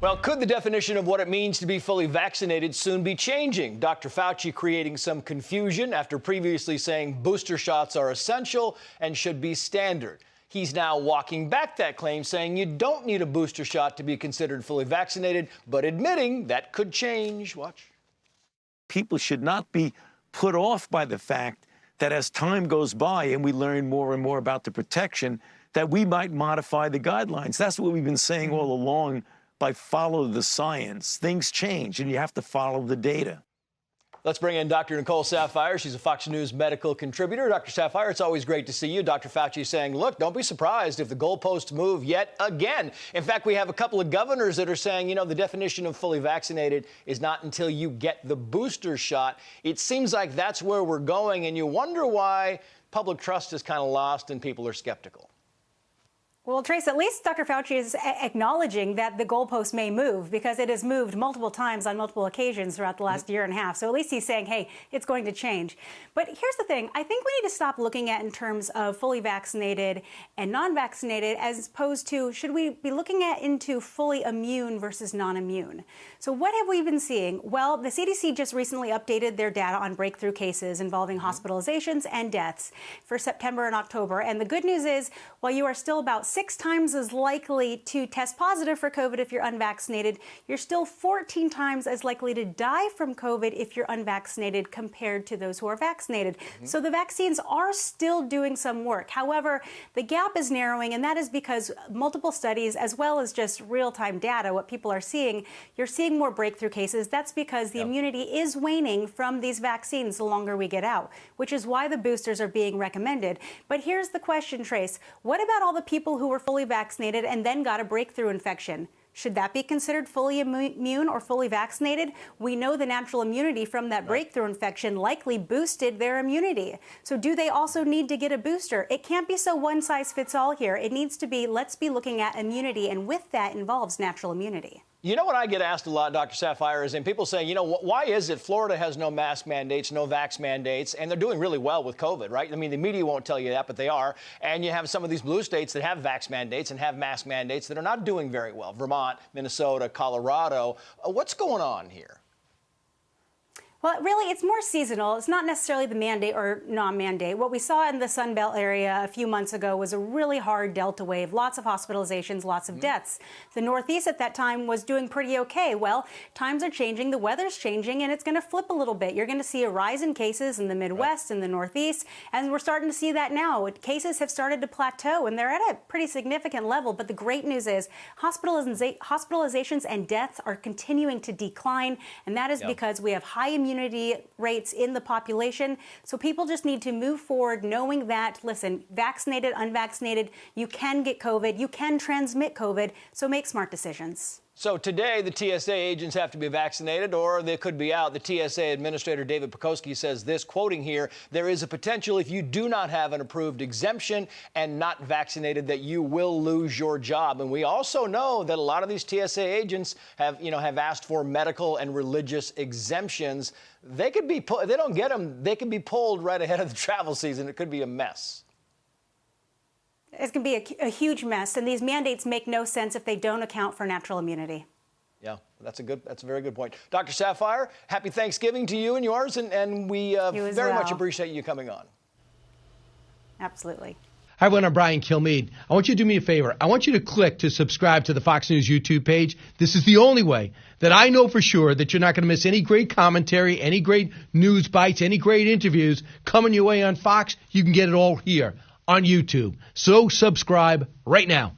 Well, could the definition of what it means to be fully vaccinated soon be changing? Dr. Fauci creating some confusion after previously saying booster shots are essential and should be standard. He's now walking back that claim, saying you don't need a booster shot to be considered fully vaccinated, but admitting that could change. Watch. People should not be put off by the fact that as time goes by and we learn more and more about the protection, that we might modify the guidelines. That's what we've been saying all along. By follow the science. Things change, and you have to follow the data. Let's bring in Dr. Nicole Saphier. She's a Fox News medical contributor. Dr. Saphier, it's always great to see you. Dr. Fauci is saying, look, don't be surprised if the goalposts move yet again. In fact, we have a couple of governors that are saying, you know, the definition of fully vaccinated is not until you get the booster shot. It seems like that's where we're going, and you wonder why public trust is kind of lost and people are skeptical. Well, Trace, at least Dr. Fauci is acknowledging that the goalpost may move because it has moved multiple times on multiple occasions throughout the last year and a half. So at least he's saying, hey, it's going to change. But here's the thing. I think we need to stop looking at in terms of fully vaccinated and non-vaccinated as opposed to should we be looking at into fully immune versus non-immune. So what have we been seeing? Well, the CDC just recently updated their data on breakthrough cases involving hospitalizations and deaths for September and October. And the good news is, while you are still about 6 times as likely to test positive for COVID if you're unvaccinated, you're still 14 times as likely to die from COVID if you're unvaccinated compared to those who are vaccinated. So the vaccines are still doing some work. However, the gap is narrowing, and that is because multiple studies, as well as just real-time data, what people are seeing, you're seeing more breakthrough cases. That's because the immunity is waning from these vaccines the longer we get out, which is why the boosters are being recommended. But here's the question, Trace. What about all the people who were fully vaccinated and then got a breakthrough infection? Should that be considered fully immune or fully vaccinated? We know the natural immunity from that breakthrough infection likely boosted their immunity. So do they also need to get a booster? It can't be so one size fits all here. It needs to be, let's be looking at immunity, and with that involves natural immunity. You know what I get asked a lot, Dr. Saphier, is and people saying, you know, why is it Florida has no mask mandates, no vax mandates, and they're doing really well with COVID, right? I mean, the media won't tell you that, but they are. And you have some of these blue states that have vax mandates and have mask mandates that are not doing very well. Vermont, Minnesota, Colorado. What's going on here? Well, really, it's more seasonal. It's not necessarily the mandate or non-mandate. What we saw in the Sun Belt area a few months ago was a really hard Delta wave, lots of hospitalizations, lots of deaths. The Northeast at that time was doing pretty okay. Well, times are changing, the weather's changing, and it's going to flip a little bit. You're going to see a rise in cases in the Midwest and the Northeast, and we're starting to see that now. Cases have started to plateau, and they're at a pretty significant level. But the great news is hospitalizations and deaths are continuing to decline, and that is because we have high immunity rates in the population. So people just need to move forward knowing that, listen, vaccinated, unvaccinated, you can get COVID, you can transmit COVID, so make smart decisions. So today, the TSA agents have to be vaccinated or they could be out. The TSA Administrator David Pekoski says this, quoting here, there is a potential if you do not have an approved exemption and not vaccinated that you will lose your job. And we also know that a lot of these TSA agents have asked for medical and religious exemptions. They could be, if they don't get them, they could be pulled right ahead of the travel season. It could be a mess. It's going to be a huge mess, and these mandates make no sense if they don't account for natural immunity. Yeah, that's a very good point. Dr. Saphier, happy Thanksgiving to you and yours, and we very much appreciate you coming on. Absolutely. Hi, everyone. I'm Brian Kilmeade. I want you to do me a favor. I want you to click to subscribe to the Fox News YouTube page. This is the only way that I know for sure that you're not going to miss any great commentary, any great news bites, any great interviews coming your way on Fox. You can get it all here on YouTube. So subscribe right now.